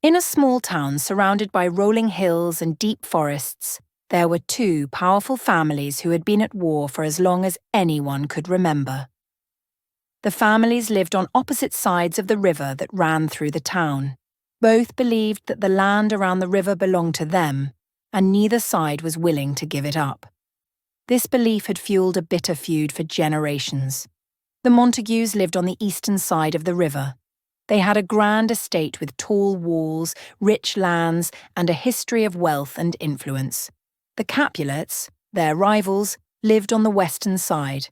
In a small town surrounded by rolling hills and deep forests, there were two powerful families who had been at war for as long as anyone could remember. The families lived on opposite sides of the river that ran through the town. Both believed that the land around the river belonged to them, and neither side was willing to give it up. This belief had fueled a bitter feud for generations. The Montagues lived on the eastern side of the river. They had a grand estate with tall walls, rich lands, and a history of wealth and influence. The Capulets, their rivals, lived on the western side.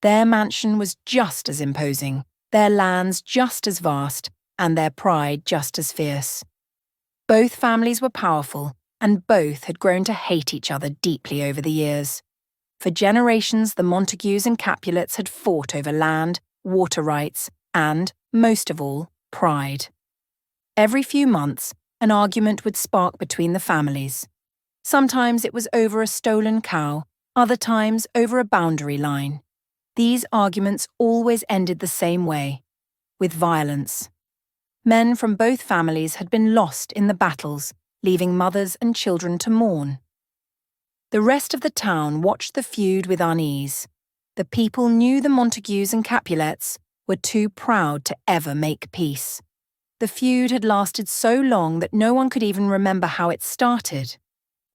Their mansion was just as imposing, their lands just as vast, and their pride just as fierce. Both families were powerful, and both had grown to hate each other deeply over the years. For generations, the Montagues and Capulets had fought over land, water rights, and, most of all, pride. Every few months, an argument would spark between the families. Sometimes it was over a stolen cow, other times over a boundary line. These arguments always ended the same way, with violence. Men from both families had been lost in the battles, leaving mothers and children to mourn. The rest of the town watched the feud with unease. The people knew the Montagues and Capulets were too proud to ever make peace. The feud had lasted so long that no one could even remember how it started.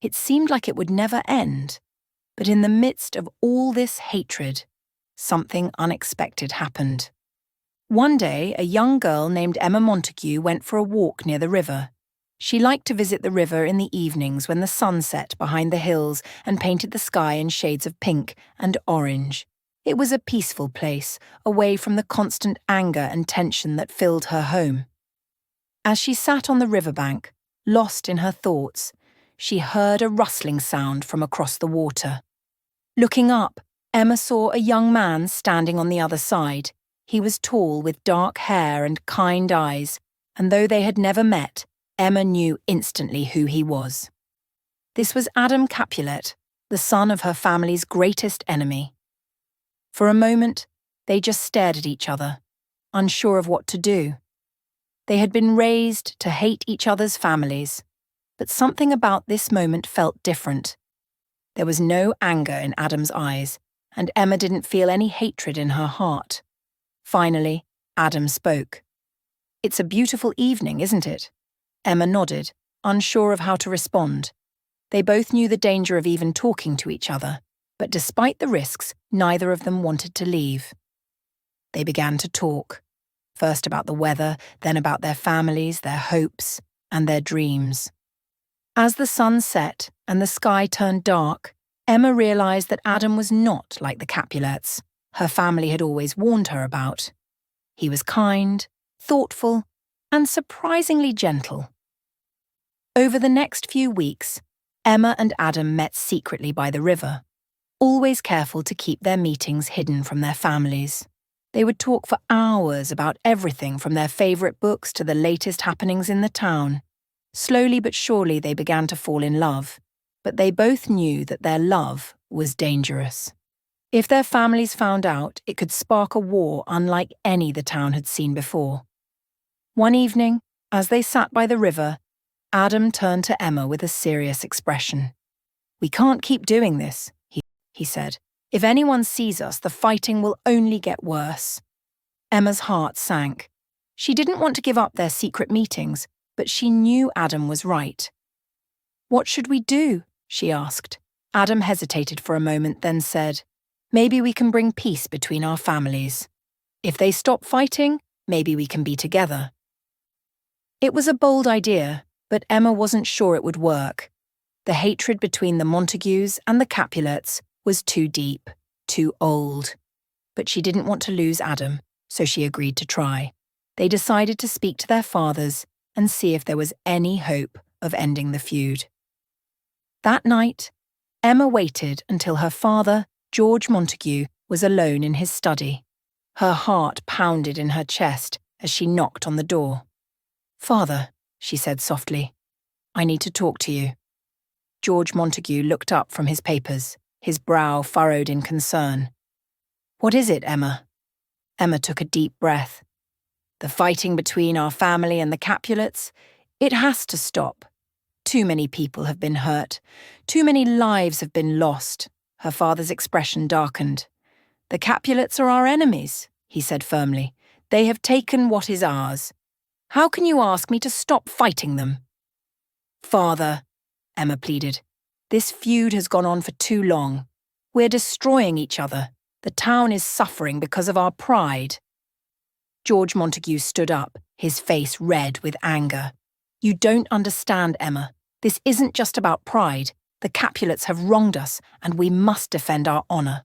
It seemed like it would never end. But in the midst of all this hatred, something unexpected happened. One day, a young girl named Emma Montague went for a walk near the river. She liked to visit the river in the evenings when the sun set behind the hills and painted the sky in shades of pink and orange. It was a peaceful place, away from the constant anger and tension that filled her home. As she sat on the riverbank, lost in her thoughts, she heard a rustling sound from across the water. Looking up, Emma saw a young man standing on the other side. He was tall with dark hair and kind eyes, and though they had never met, Emma knew instantly who he was. This was Adam Capulet, the son of her family's greatest enemy. For a moment, they just stared at each other, unsure of what to do. They had been raised to hate each other's families, but something about this moment felt different. There was no anger in Adam's eyes, and Emma didn't feel any hatred in her heart. Finally, Adam spoke. "It's a beautiful evening, isn't it?" Emma nodded, unsure of how to respond. They both knew the danger of even talking to each other, but despite the risks, neither of them wanted to leave. They began to talk, first about the weather, then about their families, their hopes, and their dreams. As the sun set and the sky turned dark, Emma realized that Adam was not like the Capulets her family had always warned her about. He was kind, thoughtful, and surprisingly gentle. Over the next few weeks, Emma and Adam met secretly by the river, always careful to keep their meetings hidden from their families. They would talk for hours about everything from their favorite books to the latest happenings in the town. Slowly but surely they began to fall in love, but they both knew that their love was dangerous. If their families found out, it could spark a war unlike any the town had seen before. One evening, as they sat by the river, Adam turned to Emma with a serious expression. "We can't keep doing this," he said. "If anyone sees us, the fighting will only get worse." Emma's heart sank. She didn't want to give up their secret meetings, but she knew Adam was right. "What should we do?" she asked. Adam hesitated for a moment, then said, "Maybe we can bring peace between our families. If they stop fighting, maybe we can be together." It was a bold idea, but Emma wasn't sure it would work. The hatred between the Montagues and the Capulets was too deep, too old. But she didn't want to lose Adam, so she agreed to try. They decided to speak to their fathers and see if there was any hope of ending the feud. That night, Emma waited until her father, George Montague, was alone in his study. Her heart pounded in her chest as she knocked on the door. "Father," she said softly, "I need to talk to you." George Montague looked up from his papers, his brow furrowed in concern. "What is it, Emma?" Emma took a deep breath. "The fighting between our family and the Capulets, It has to stop. Too many people have been hurt. Too many lives have been lost. Her father's expression darkened. The Capulets are our enemies, he said firmly. They have taken what is ours. How can you ask me to stop fighting them? Father, Emma pleaded, this feud has gone on for too long. We're destroying each other. The town is suffering because of our pride. George Montague stood up, his face red with anger. You don't understand, Emma. This isn't just about pride. The Capulets have wronged us, and we must defend our honour.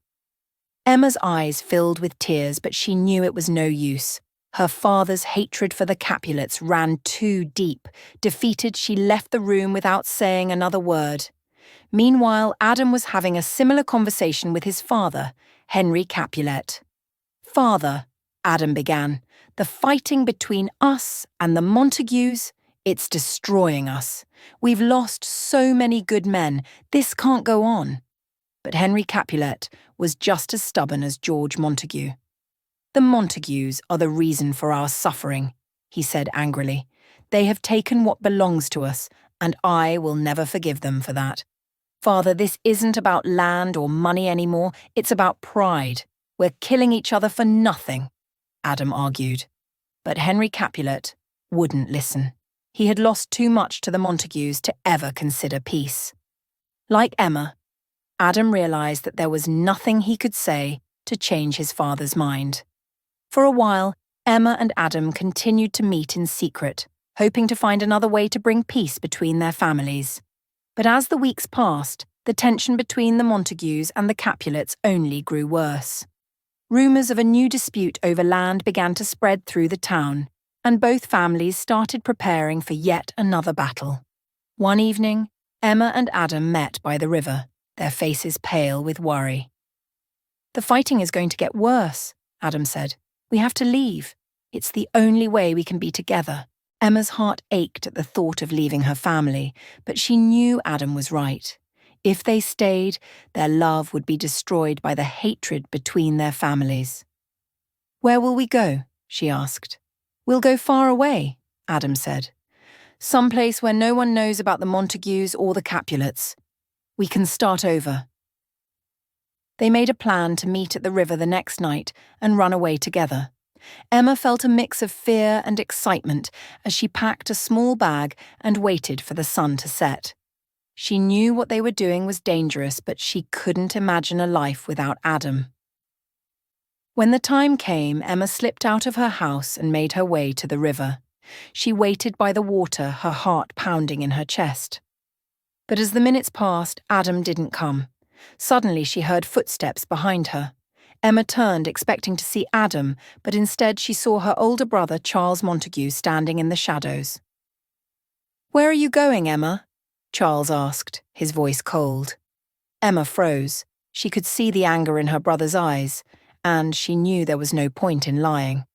Emma's eyes filled with tears, but she knew it was no use. Her father's hatred for the Capulets ran too deep. Defeated, she left the room without saying another word. Meanwhile, Adam was having a similar conversation with his father, Henry Capulet. Father, Adam began, the fighting between us and the Montagues, it's destroying us. We've lost so many good men. This can't go on. But Henry Capulet was just as stubborn as George Montague. The Montagues are the reason for our suffering, he said angrily. They have taken what belongs to us, and I will never forgive them for that. Father, this isn't about land or money anymore. It's about pride. We're killing each other for nothing, Adam argued. But Henry Capulet wouldn't listen. He had lost too much to the Montagues to ever consider peace. Like Emma, Adam realised that there was nothing he could say to change his father's mind. For a while, Emma and Adam continued to meet in secret, hoping to find another way to bring peace between their families. But as the weeks passed, the tension between the Montagues and the Capulets only grew worse. Rumours of a new dispute over land began to spread through the town, and both families started preparing for yet another battle. One evening, Emma and Adam met by the river, their faces pale with worry. The fighting is going to get worse, Adam said. We have to leave. It's the only way we can be together. Emma's heart ached at the thought of leaving her family, but she knew Adam was right. If they stayed, their love would be destroyed by the hatred between their families. Where will we go? She asked. We'll go far away, Adam said. Someplace where no one knows about the Montagues or the Capulets. We can start over. They made a plan to meet at the river the next night and run away together. Emma felt a mix of fear and excitement as she packed a small bag and waited for the sun to set. She knew what they were doing was dangerous, but she couldn't imagine a life without Adam. When the time came, Emma slipped out of her house and made her way to the river. She waited by the water, her heart pounding in her chest. But as the minutes passed, Adam didn't come. Suddenly she heard footsteps behind her. Emma turned, expecting to see Adam, but instead she saw her older brother, Charles Montague, standing in the shadows. "Where are you going, Emma?" Charles asked, his voice cold. Emma froze. She could see the anger in her brother's eyes, and she knew there was no point in lying.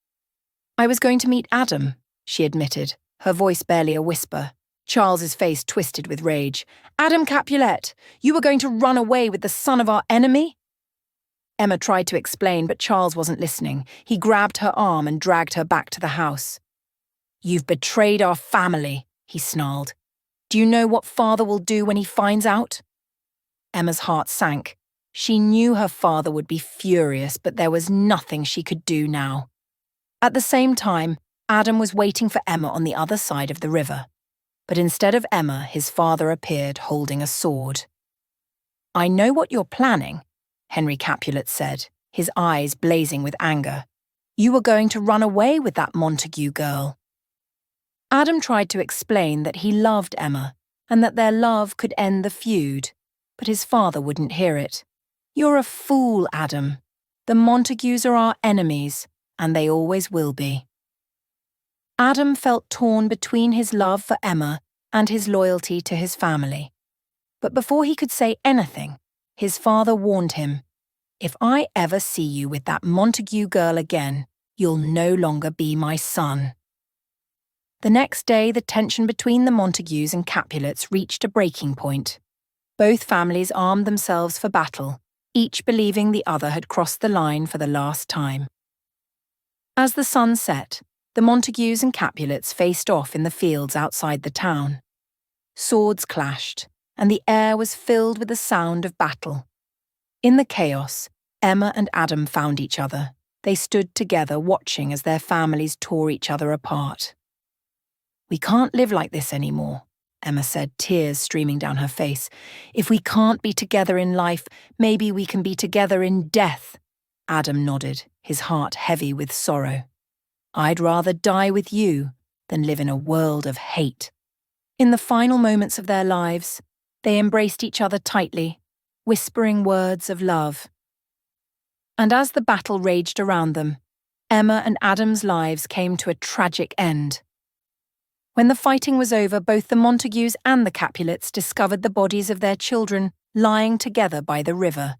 "I was going to meet Adam," she admitted, her voice barely a whisper. Charles's face twisted with rage. "Adam Capulet, you were going to run away with the son of our enemy?" Emma tried to explain, but Charles wasn't listening. He grabbed her arm and dragged her back to the house. "You've betrayed our family," he snarled. "Do you know what father will do when he finds out?" Emma's heart sank. She knew her father would be furious, but there was nothing she could do now. At the same time, Adam was waiting for Emma on the other side of the river. But instead of Emma, his father appeared holding a sword. "I know what you're planning," Henry Capulet said, his eyes blazing with anger. "You were going to run away with that Montague girl." Adam tried to explain that he loved Emma and that their love could end the feud, but his father wouldn't hear it. "You're a fool, Adam. The Montagues are our enemies, and they always will be." Adam felt torn between his love for Emma and his loyalty to his family. But before he could say anything, his father warned him, "If I ever see you with that Montague girl again, you'll no longer be my son." The next day, the tension between the Montagues and Capulets reached a breaking point. Both families armed themselves for battle, each believing the other had crossed the line for the last time. As the sun set, the Montagues and Capulets faced off in the fields outside the town. Swords clashed, and the air was filled with the sound of battle. In the chaos, Emma and Adam found each other. They stood together watching as their families tore each other apart. "We can't live like this anymore," Emma said, tears streaming down her face. "If we can't be together in life, maybe we can be together in death." Adam nodded, his heart heavy with sorrow. "I'd rather die with you than live in a world of hate." In the final moments of their lives, they embraced each other tightly, whispering words of love. And as the battle raged around them, Emma and Adam's lives came to a tragic end. When the fighting was over, both the Montagues and the Capulets discovered the bodies of their children lying together by the river.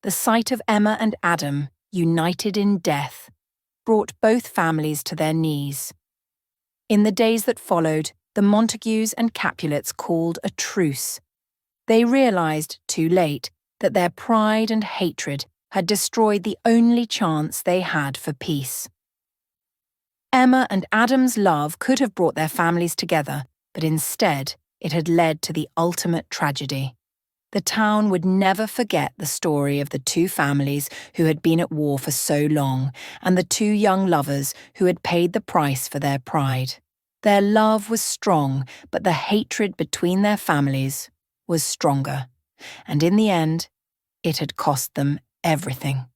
The sight of Emma and Adam, united in death, brought both families to their knees. In the days that followed, the Montagues and Capulets called a truce. They realized, too late, that their pride and hatred had destroyed the only chance they had for peace. Emma and Adam's love could have brought their families together, but instead it had led to the ultimate tragedy. The town would never forget the story of the two families who had been at war for so long, and the two young lovers who had paid the price for their pride. Their love was strong, but the hatred between their families was stronger, and in the end, it had cost them everything.